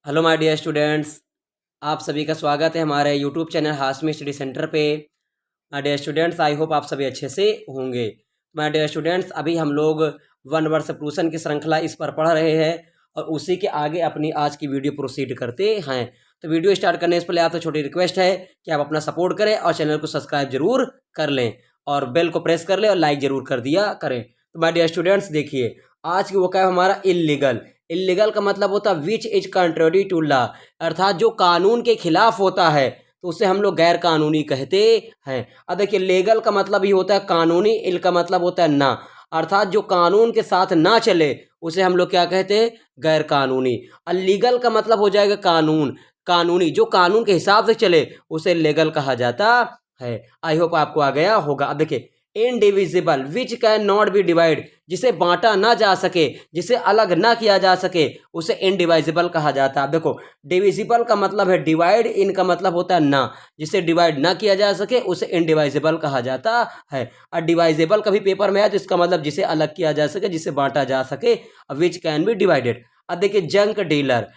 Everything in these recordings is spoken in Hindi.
Hello my dear students. आप सभी का स्वागत है हमारे YouTube channel Hashmi study centre पे। My dear students, I hope आप सभी अच्छे से होंगे। माय डियर स्टूडेंट्स, अभी हम लोग वन वर्ड सब्स्टिट्यूशन की श्रृंखला इस पर पढ़ रहे हैं और उसी के आगे अपनी आज की वीडियो प्रोसीड करते हैं। तो वीडियो स्टार्ट करने से पहले आपसे छोटी रिक्वेस्ट है कि आप अपना सपोर्ट करें और चैनल को सब्सक्राइब जरूर कर लें और बेल को प्रेस कर लें और लाइक जरूर कर दिया करें। तो माय डियर स्टूडेंट्स, देखिए आज की वोकैब हमारा इल्लीगल। इल्लीगल का मतलब होता है विच इज कंट्रोरी टू लॉ, अर्थात जो कानून के खिलाफ होता है तो उसे हम लोग गैर कानूनी कहते हैं। अब देखिए, लीगल का मतलब ही होता है कानूनी, इल का मतलब होता है ना, अर्थात जो कानून के साथ ना चले उसे हम लोग क्या कहते हैं, गैर कानूनी। और लीगल का मतलब हो जाएगा कानून, कानूनी, जो कानून के हिसाब से चले उसे लीगल कहा जाता है। आई होप आपको आ गया होगा। अब देखिए, indivisible which can not B divide, जिसे बांटा ना जा सके, जिसे अलग ना किया जा सके, उसे इनडिवाइजिबल कहा जाता है। देखो, डिविजिबल का मतलब है डिवाइड, इन का मतलब होता है ना, जिसे डिवाइड ना किया जा सके उसे इनडिवाइजिबल कहा जाता है। और डिवाइजेबल कभी पेपर में आया तो इसका मतलब जिसे अलग किया जा सके, जिसे बांटा जा सके, विच कैन बी डिवाइडेड। अब देखिए, junk dealer,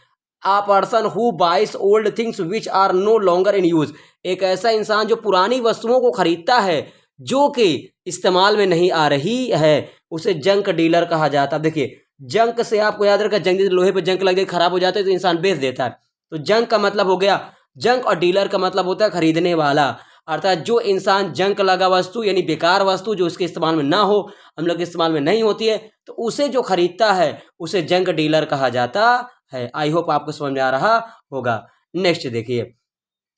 a person who buys old things which are no longer in use, एक ऐसा इंसान जो पुरानी वस्तुओं को खरीदता है जो कि इस्तेमाल में नहीं आ रही है, उसे जंक डीलर कहा जाता है। देखिए, जंक से आपको याद रखा, जंग लोहे पे जंक लग जाए, खराब हो जाता है तो इंसान बेच देता है। तो जंक का मतलब हो गया जंक, और डीलर का मतलब होता है खरीदने वाला, अर्थात जो इंसान जंक लगा वस्तु यानी बेकार वस्तु जो उसके इस्तेमाल में ना हो, हम लोग के इस्तेमाल में नहीं होती है, तो उसे जो खरीदता है उसे जंक डीलर कहा जाता है। आई होप आपको समझ में आ रहा होगा। नेक्स्ट देखिए,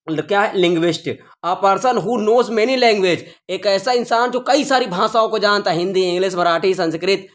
क्या है, linguist, a person who knows many language, एक ऐसा इंसान जो कई सारी भाषाओं को जानता है, हिंदी, इंग्लिश, मराठी, संस्कृत,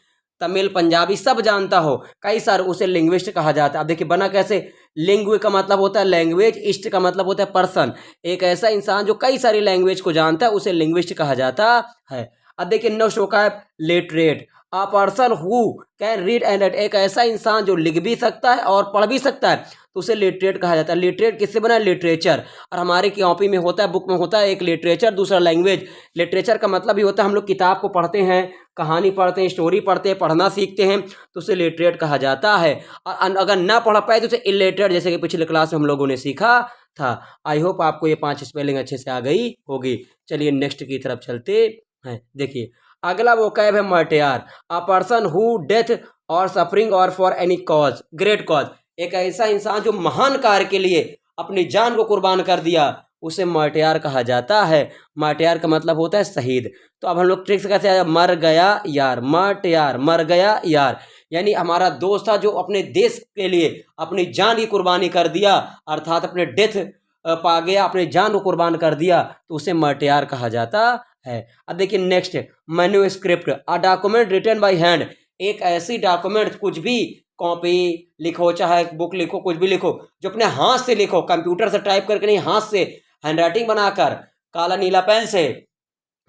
तमिल, पंजाबी सब जानता हो, कई सारे, उसे लिंग्विस्ट कहा जाता है। अब देखिए बना कैसे, लिंग्व का मतलब होता है लैंग्वेज, इस्ट का मतलब होता है पर्सन, एक ऐसा इंसान जो कई सारी लैंग्वेज को जानता है उसे लिंग्विस्ट कहा जाता है। अब देखिए next vocab, literate, a person who can read and right, एक ऐसा इंसान जो लिख भी सकता है और पढ़ भी सकता है तो उसे लिटरेट कहा जाता है। लिटरेट किससे बना है, लिटरेचर, और हमारी कॉपी में होता है, बुक में होता है, एक लिटरेचर दूसरा लैंग्वेज। लिटरेचर का मतलब ही होता है हम लोग किताब को पढ़ते हैं, कहानी पढ़ते हैं, स्टोरी पढ़ते हैं, पढ़ना सीखते हैं, तो उसे लिटरेट कहा जाता है। और अगर ना पढ़ पाए तो उसे इलिटरेट, जैसे कि पिछले क्लास में हम लोगों ने सीखा था। आई होप आपको ये 5 स्पेलिंग अच्छे से आ गई होगी। चलिए नेक्स्ट की तरफ चलते हैं। देखिए, अगला वोकैब है मर्टियर, अ पर्सन हु डेथ और सफरिंग और for any cause, great cause, एक ऐसा इंसान जो महान कार्य के लिए अपनी जान को कुर्बान कर दिया उसे मार्टियर कहा जाता है। मार्टियर का मतलब होता है शहीद। तो अब हम लोग ट्रिक से कैसे आया, मर गया यार, मार्टियर, मर गया यार, यानी हमारा दोस्त था जो अपने देश के लिए अपनी जान की कुर्बानी कर दिया, अर्थात अपने डेथ पा गया, अपने जान को कुर्बान कर दिया, तो उसे मार्टियर कहा जाता है। अब देखिए next, manuscript, a document written by hand, एक ऐसी डॉक्यूमेंट, कुछ भी, कॉपी लिखो चाहे बुक लिखो, कुछ भी लिखो, जो अपने हाथ से लिखो, कंप्यूटर से टाइप करके नहीं, हाथ से हैंडराइटिंग बनाकर, काला नीला पेन से,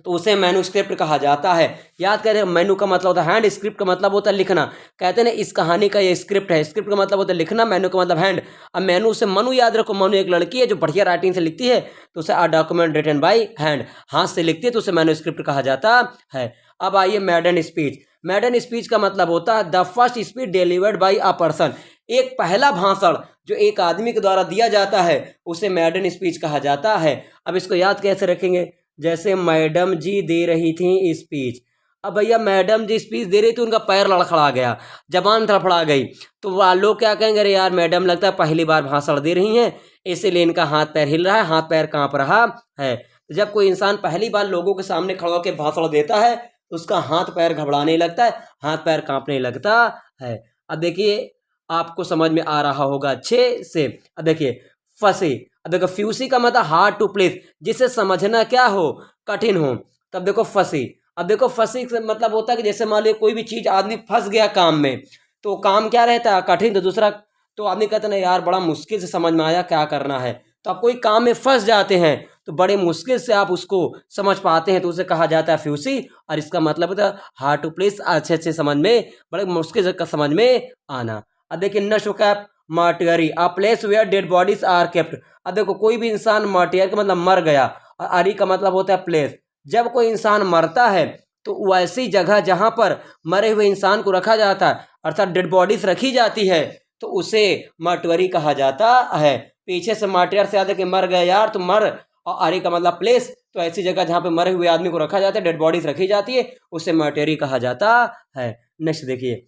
तो उसे मैन्युस्क्रिप्ट कहा जाता है। याद करें, मैन्यू का मतलब होता है हैंड, स्क्रिप्ट का मतलब होता है लिखना। कहते हैं ना इस कहानी का ये स्क्रिप्ट है, स्क्रिप्ट का मतलब होता है लिखना, मैन्यू का मतलब हैंड। अब मैन्यू से मनु याद रखो, मनु एक लड़की है जो बढ़िया राइटिंग से लिखती है, तो उसे आ डॉक्यूमेंट रिटन बाई हैंड, हाथ से लिखती है तो उसे मैन्युस्क्रिप्ट कहा जाता है। अब आइए मैडन स्पीच, मैडन स्पीच का मतलब होता है the first speech delivered by a person, एक पहला भाषण जो एक आदमी के द्वारा दिया जाता है उसे मैडन स्पीच कहा जाता है। अब इसको याद कैसे रखेंगे, जैसे मैडम जी दे रही थी स्पीच, अब भैया मैडम जी स्पीच दे रही थी, उनका पैर लड़खड़ा गया, जबान थड़फड़ा गई, तो वह लोग क्या कहेंगे, अरे यार मैडम लगता है पहली बार भाषण दे रही हैं, इसीलिए इनका हाथ पैर हिल रहा है, हाथ पैर कांप रहा है। तो जब कोई इंसान पहली बार लोगों के सामने खड़ा होकर भाषण देता है तो उसका हाथ पैर घबराने लगता है, हाथ पैर कांपने लगता है। अब देखिए आपको समझ में आ रहा होगा अच्छे से। अब देखिए फंसी, अब देखो फ्यूसी का मतलब हार्ड टू प्लेस, जिसे समझना क्या हो, कठिन हो, तब देखो फंसी। अब देखो फंसी का मतलब होता है कि जैसे मान लो कोई भी चीज आदमी फंस गया काम में, तो काम क्या रहता है, कठिन, तो दूसरा, तो आदमी कहता है ना यार बड़ा मुश्किल से समझ में आया क्या करना है, तो आप कोई काम में फंस जाते हैं तो बड़े मुश्किल से आप उसको समझ पाते हैं, तो उसे कहा जाता है फ्यूसी, और इसका मतलब होता है हार्ड टू प्लेस, अच्छे अच्छे समझ में, बड़े मुश्किल से समझ में आना। अब देखिए नष्ट कैप, mortuary, a place where dead bodies are kept, अब देखो कोई भी इंसान, मार्टियर का मतलब मर गया, और अरी का मतलब होता है प्लेस, जब कोई इंसान मरता है तो वैसी जगह जहां पर मरे हुए इंसान को रखा जाता है, अर्थात डेड बॉडीज रखी जाती है, तो उसे मर्टुअरी कहा जाता है। पीछे से मार्टियर से याद है कि मर गए यार तो मर, और आरी का मतलब प्लेस, तो ऐसी जगह जहाँ पे मरे हुए आदमी को रखा जाता है, डेड बॉडीज रखी जाती है, उसे मर्टुअरी कहा जाता है। नेक्स्ट देखिए,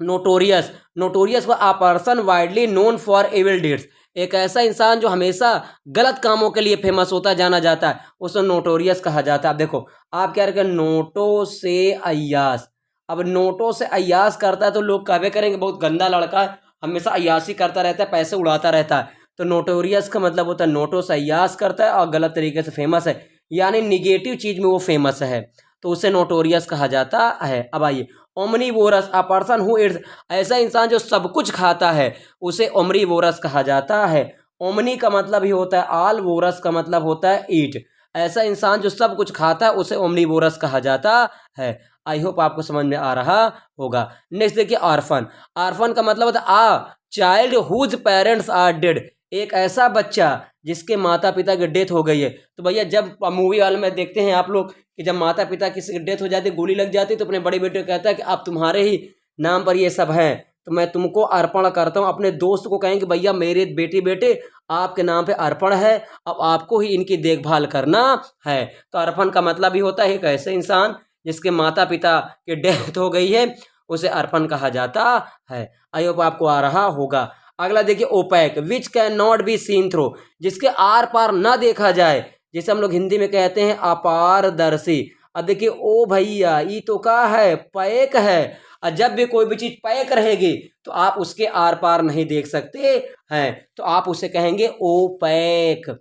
नोटोरियस। नोटोरियस को a person widely known for evil deeds, एक ऐसा इंसान जो हमेशा गलत कामों के लिए फेमस होता है, जाना जाता है, उसे नोटोरियस कहा जाता है। अब देखो आप क्या रखें, नोटो से अय्यास। अब नोटो से अय्यास करता है तो लोग कहवे करेंगे बहुत गंदा लड़का है, हमेशा अय्यासी करता रहता है, पैसे उड़ाता रहता है। तो नोटोरियस का मतलब होता है नोटो से अय्यास करता है और गलत तरीके से फेमस है, यानी निगेटिव चीज में वो फेमस है, तो उसे नोटोरियस कहा जाता है। अब आइए, omnivorous, a person who it's, ऐसा इंसान जो सब कुछ खाता है, उसे ओमनीवोरस कहा जाता है। ओमनी का मतलब ही होता है ऑल, वोरस का मतलब होता है ईट। ऐसा इंसान जो सब कुछ खाता है उसे ओमनीवोरस कहा जाता है। आई होप आपको समझ में आ रहा होगा। नेक्स्ट देखिए, ऑर्फन। ऑर्फन का मतलब होता है a child whose parents are dead, एक ऐसा बच्चा जिसके माता पिता की डेथ हो गई है। तो भैया जब मूवी वाले में देखते हैं आप लोग कि जब माता पिता किसी की डेथ हो जाती है, गोली लग जाती है, तो अपने बड़े बेटे को कहता है कि अब तुम्हारे ही नाम पर ये सब है, तो मैं तुमको अर्पण करता हूँ। अपने दोस्त को कहेंगे भैया मेरे बेटे आपके नाम पे अर्पण है, अब आपको ही इनकी देखभाल करना है। तो अर्पण का मतलब ही होता है एक ऐसे इंसान जिसके माता पिता की डेथ हो गई है, उसे अर्पण कहा जाता है। आई होप आपको आ रहा होगा। अगला देखिए, opaque, which can not be seen through, जिसके आर पार ना देखा जाए, जिसे हम लोग हिंदी में कहते हैं अपारदर्शी। अब देखिए, ओ भैया ये तो का है, पैक है, और जब भी कोई भी चीज पैक रहेगी तो आप उसके आर पार नहीं देख सकते हैं, तो आप उसे कहेंगे ओपैक।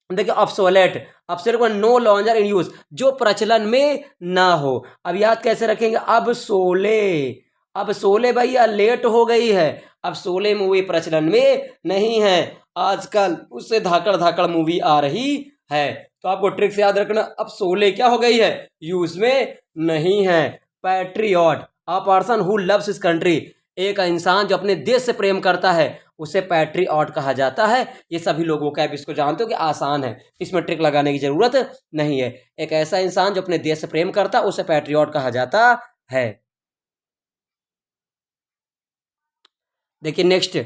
देखिए, ऑब्सोलेट, ऑब्सोलेट को नो लॉन्जर इन यूज, जो प्रचलन में ना हो। अब याद कैसे रखेंगे, अब सोले, अब सोले भैया लेट हो गई है, अब सोले मूवी प्रचलन में नहीं है, आजकल उससे धाकड़ धाकड़ मूवी आ रही है। तो आपको ट्रिक से याद रखना, अब सोले क्या हो गई है, यूज में नहीं है। Patriot, a person who loves his country, एक इंसान जो अपने देश से प्रेम करता है उसे पैट्रियट कहा जाता है। ये सभी लोगों का, इसको जानते हो कि आसान है, इसमें ट्रिक लगाने की जरूरत नहीं है। एक ऐसा इंसान जो अपने देश से प्रेम करता है उसे पैट्रियट कहा जाता है। देखिए नेक्स्ट,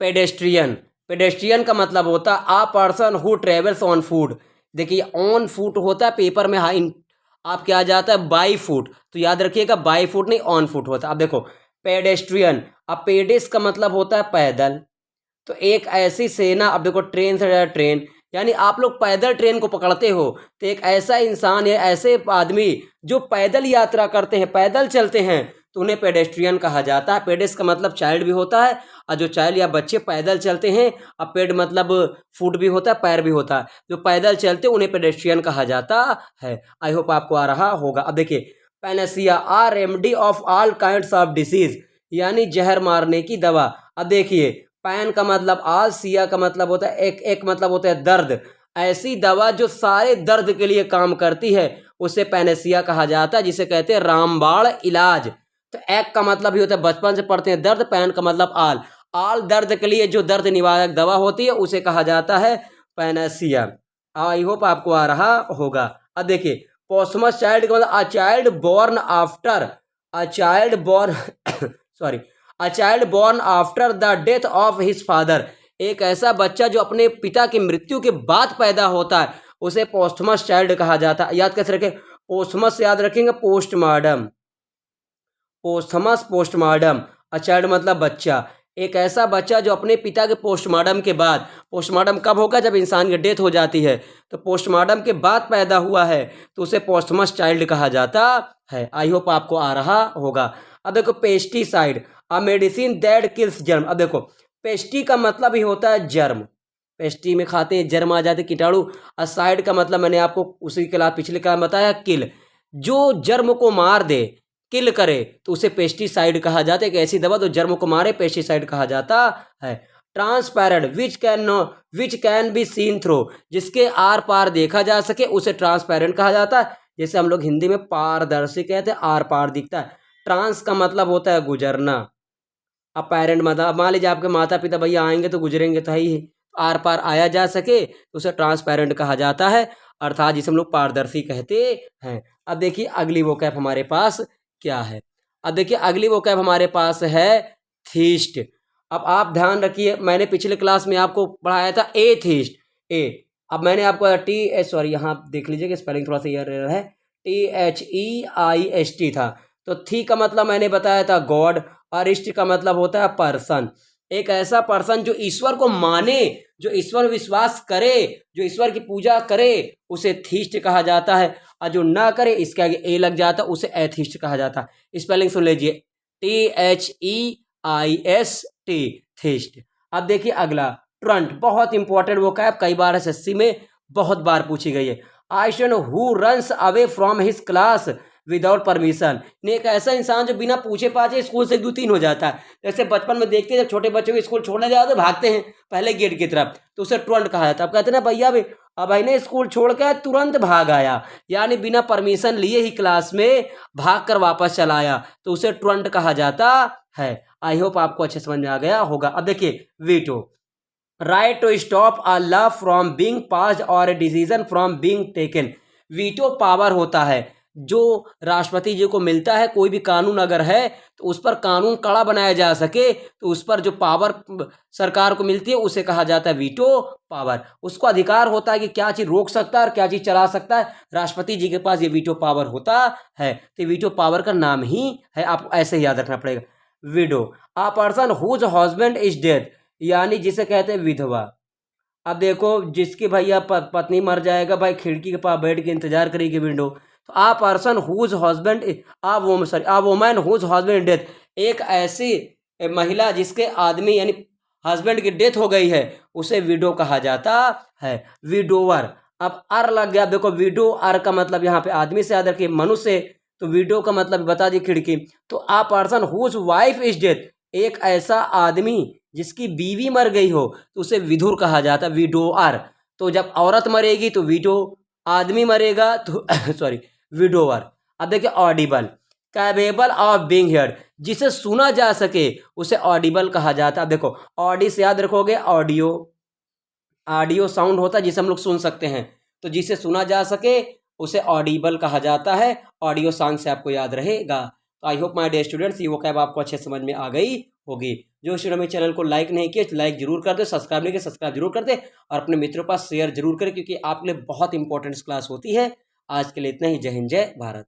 पेडेस्ट्रियन। पेडेस्ट्रियन का मतलब होता है आ person who travels on food. देखिए ऑन फूट होता है, पेपर में हाई आप क्या आ जाता है बाई फूट, तो याद रखिएगा बाई फूट नहीं ऑन फूट होता है। अब देखो पेडेस्ट्रियन, अब पेडिस का मतलब होता है पैदल, तो एक ऐसी सेना, अब देखो ट्रेन से ट्रेन, यानी आप लोग पैदल ट्रेन को पकड़ते हो, तो एक ऐसा इंसान या ऐसे आदमी जो पैदल यात्रा करते हैं, पैदल चलते हैं, तो उन्हें पेडेस्ट्रियन कहा जाता है। पेडिस का मतलब चाइल्ड भी होता है, और जो चाइल्ड या बच्चे पैदल चलते हैं, अब पेड मतलब फुट भी होता है, पैर भी होता है, जो पैदल चलते हैं उन्हें पेडेस्ट्रियन कहा जाता है। आई होप आपको आ रहा होगा। अब देखिए, panacea, or remedy of all kinds of disease, यानी जहर मारने की दवा। अब देखिए, पैन का मतलब आज, सिया का मतलब होता है एक मतलब होता है दर्द, ऐसी दवा जो सारे दर्द के लिए काम करती है उसे पैनेसिया कहा जाता है, जिसे कहते हैं रामबाण इलाज। तो एक का मतलब ही होता है बचपन से पढ़ते हैं दर्द, पैन का मतलब आल, आल दर्द के लिए जो दर्द निवारक दवा होती है उसे कहा जाता है पैनेसिया। आई होप आपको आ रहा होगा। अब देखिए, पोस्टमस चाइल्ड का मतलब a child born after, a child born sorry, a child born after the death of his father, एक ऐसा बच्चा जो अपने पिता की मृत्यु के बाद पैदा होता है उसे पोस्टमस चाइल्ड कहा जाता है। याद कैसे रखें, पोस्टमस याद रखेंगे पोस्टमार्टम, पोस्थमस पोस्टमार्टम, अ चाइल्ड मतलब बच्चा, एक ऐसा बच्चा जो अपने पिता के पोस्टमार्टम के बाद, पोस्टमार्टम कब होगा जब इंसान की डेथ हो जाती है, तो पोस्टमार्टम के बाद पैदा हुआ है तो उसे पोस्टमस चाइल्ड कहा जाता है। आई होप आपको आ रहा होगा। अब देखो, pesticide, a medicine that kills germ. अब देखो, पेस्टी का मतलब ही होता है जर्म, पेस्टी में खाते हैं जर्म आ जाते कीटाणु, और साइड का मतलब मैंने आपको उसी क्लास पिछले क्लास बताया किल, जो जर्म को मार दे, किल करे, तो उसे पेस्टिसाइड कहा जाता है। एक ऐसी दवा तो जर्म को मारे, पेस्टिसाइड कहा जाता है। Transparent, which can be seen through, जिसके आर पार देखा जा सके उसे ट्रांसपेरेंट कहा जाता है। जैसे हम लोग हिंदी में पारदर्शी कहते हैं, आर पार दिखता है। ट्रांस का मतलब होता है गुजरना, अब पेरेंट मतलब मान लीजिए आपके माता पिता भैया आएंगे तो गुजरेंगे तो है ही, आर पार आया जा सके तो उसे ट्रांसपेरेंट कहा जाता है, अर्थात जिसे हम लोग पारदर्शी कहते हैं। अब देखिए अगली वोकैब हमारे पास क्या है। अब देखिए अगली वोकैब हमारे पास है थीस्ट। अब आप ध्यान रखिए, मैंने पिछले क्लास में आपको पढ़ाया था एथीस्ट, ए। अब मैंने आपको सॉरी यहाँ देख लीजिए कि स्पेलिंग थोड़ा सा एरर है, THEIST था। तो थी का मतलब मैंने बताया था गॉड, और इष्ट का मतलब होता है पर्सन। एक ऐसा पर्सन जो ईश्वर को माने, जो ईश्वर विश्वास करे, जो ईश्वर की पूजा करे, उसे थीस्ट कहा जाता है। और जो ना करे, इसके आगे ए लग जाता है, उसे एथीस्ट कहा जाता है। स्पेलिंग सुन लीजिए, THEIST, थीस्ट। अब देखिए अगला, ट्रंट, बहुत इंपॉर्टेंट वो है, कई बार एसएससी में बहुत बार पूछी गई है। A student who runs away from his class without permission, एक ऐसा इंसान जो बिना पूछे पाछे स्कूल से 2-3 हो जाता है। जैसे बचपन में देखते हैं जब छोटे बच्चों को स्कूल छोड़ने जाते भागते हैं पहले गेट की तरफ, तो उसे ट्रंट कहा जाता है। अब कहते हैं ना भैया भाई, अब भाई ने स्कूल छोड़ के तुरंत भाग आया, यानी बिना परमिशन लिए ही क्लास में भाग कर वापस चला आया, तो उसे ट्रंट कहा जाता है। आई होप आपको अच्छे समझ में आ गया होगा। अब देखिए veto, right to stop a law from being passed और a decision from being taken. Veto power होता है जो राष्ट्रपति जी को मिलता है, कोई भी कानून अगर है तो उस पर कानून कड़ा बनाया जा सके, तो उस पर जो पावर सरकार को मिलती है उसे कहा जाता है वीटो पावर। उसको अधिकार होता है कि क्या चीज़ रोक सकता है और क्या चीज़ चला सकता है, राष्ट्रपति जी के पास ये वीटो पावर होता है। तो वीटो पावर का नाम ही है, आपको ऐसे ही याद रखना पड़ेगा। Widow, a person whose husband is dead, यानी जिसे कहते हैं विधवा। अब देखो जिसकी भैया पत्नी मर जाएगा, भाई खिड़की के पास बैठ के इंतजार करेगी विंडो। तो a person whose husband, a woman whose husband death, एक ऐसी महिला जिसके आदमी यानी हस्बैंड की डेथ हो गई है, उसे विडो कहा जाता है। विडोवर, अब अर लग गया, देखो विडो अर का मतलब यहाँ पे आदमी से याद रखिए, मनुष्य, तो विडो का मतलब बता दी खिड़की। तो a person whose wife is death, एक ऐसा आदमी जिसकी बीवी मर गई हो, तो उसे विधुर कहा जाता है, विडोअर। तो जब औरत मरेगी तो विडो, आदमी मरेगा तो सॉरी विडोअर। अब देखिए Audible, capable of being heard, जिसे सुना जा सके उसे ऑडिबल कहा जाता है। अब देखो ऑडी से याद रखोगे, ऑडियो, ऑडियो साउंड होता है जिसे हम लोग सुन सकते हैं, तो जिसे सुना जा सके उसे ऑडिबल कहा जाता है। ऑडियो सॉन्ग से आपको याद रहेगा। तो I hope my dear students ये वोकैब आपको अच्छे समझ में आ गई होगी। जो स्टूडेंट मेरे चैनल को लाइक नहीं किए लाइक जरूर कर दे, सब्सक्राइब नहीं किया सब्सक्राइब जरूर कर दे, और अपने मित्रों के पास शेयर जरूर करें, क्योंकि आपके लिए बहुत इंपॉर्टेंट क्लास होती है। आज के लिए इतना ही। जय हिंद, जय भारत।